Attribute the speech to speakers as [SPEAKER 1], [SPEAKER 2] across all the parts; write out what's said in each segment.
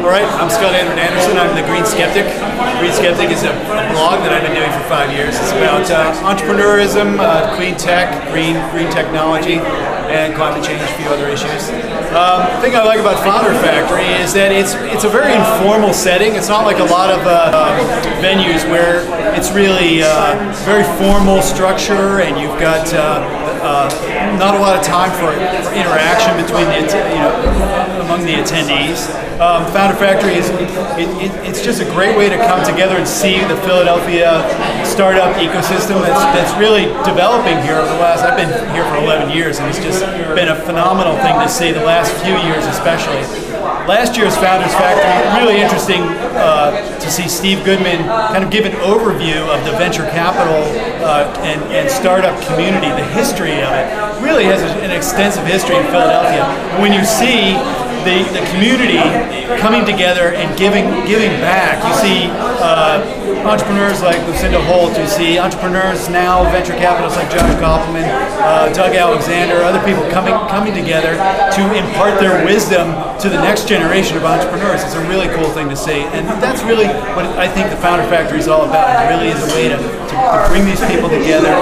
[SPEAKER 1] All right, I'm Scott Anderson. I'm the Green Skeptic. Green Skeptic is a blog that I've been doing for 5 years. It's about entrepreneurism, clean tech, green technology, and climate change, a few other issues. The thing I like about Founder Factory is that it's a very informal setting. It's not like a lot of venues where it's really very formal structure, and you've got not a lot of time for interaction between among the attendees. Founder Factory it's just a great way to come together and see the Philadelphia startup ecosystem that's really developing here over the last. I've been here for 11 years, and it's just been a phenomenal thing to see the last few years, especially. Last year's Founders Factory, really interesting to see Steve Goodman kind of give an overview of the venture capital and startup community, the history of it. Really has an extensive history in Philadelphia. And when you see the community coming together and giving back, you see entrepreneurs like Lucinda Holt, you see entrepreneurs now, venture capitalists like Josh Koppelman, Doug Alexander, other people coming together to impart their wisdom to the next generation of entrepreneurs. It's a really cool thing to see, and that's really what I think the Founder Factory is all about. It really is a way to bring these people together,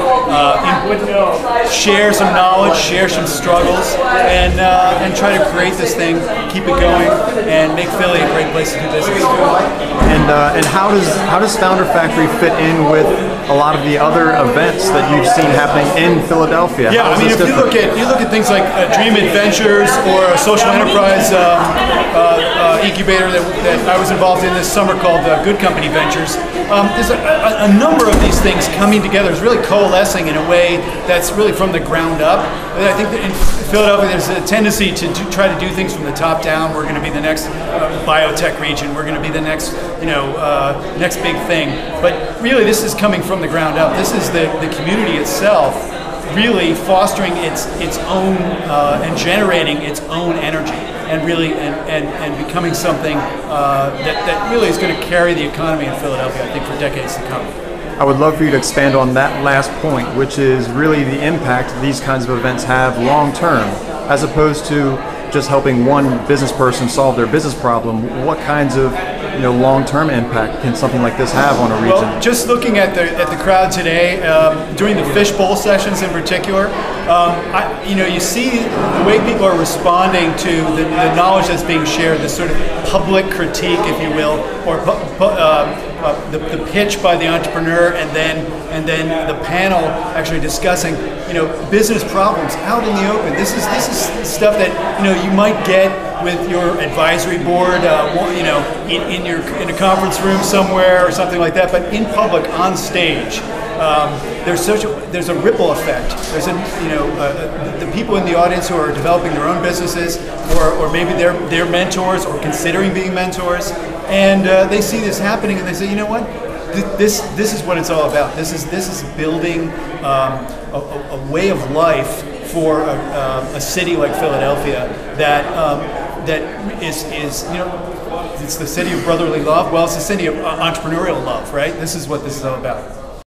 [SPEAKER 1] share some knowledge, share some struggles, and try to create this thing, keep it going, and make Philly a great place to do business.
[SPEAKER 2] And how does Founder Factory fit in with a lot of the other events that you've seen happening in Philadelphia?
[SPEAKER 1] Yeah, I mean, if you look at things like Dream Adventures or a social enterprise incubator that I was involved in this summer called Good Company Ventures, there's a number of these things coming together. It's really coalescing in a way that's really from the ground up. And I think that in Philadelphia there's a tendency to try to do things from the top down. We're going to be the next biotech region. We're going to be the next next big thing. But really, this is coming from the ground up. This is the community itself really fostering its own and generating its own energy, and really and becoming something that really is going to carry the economy in Philadelphia, I think, for decades to come.
[SPEAKER 2] I would love for you to expand on that last point, which is really the impact these kinds of events have long term, as opposed to just helping one business person solve their business problem. What kinds of long-term impact can something like this have on a region?
[SPEAKER 1] Well, just looking at the crowd today, during the fishbowl sessions in particular, you see the way people are responding to the knowledge that's being shared, this sort of public critique, if you will, or the pitch by the entrepreneur, and then the panel actually discussing business problems out in the open. This is stuff that you might get with your advisory board, in a conference room somewhere or something like that, but in public, on stage. There's a ripple effect. There's the people in the audience who are developing their own businesses, or maybe they're mentors or considering being mentors, and they see this happening and they say, you know what? This is what it's all about. This is building a way of life for a city like Philadelphia that is it's the city of brotherly love. Well, it's the city of entrepreneurial love, right? This is what this is all about.